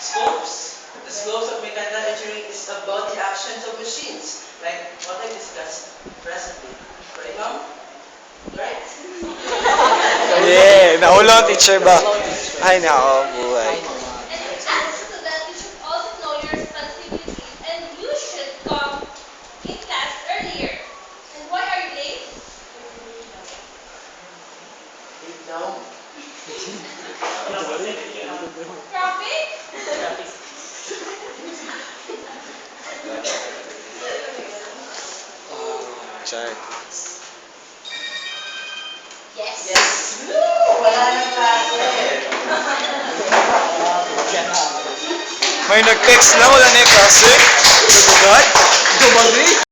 scopes. The scopes of mechanical engineering is about the actions of machines, like what I discussed presently. Right, ma'am? Right? Yeah, nahulong teacher ba? Ay, nako, buhay. And it adds to that you should also know your responsibilities and you should come in class earlier. And why are you late? Deep down. Traffic? Char. Yes. Yes. Wala nang klase. May nag-text na, wala na yung klase. Dugod? Dumali?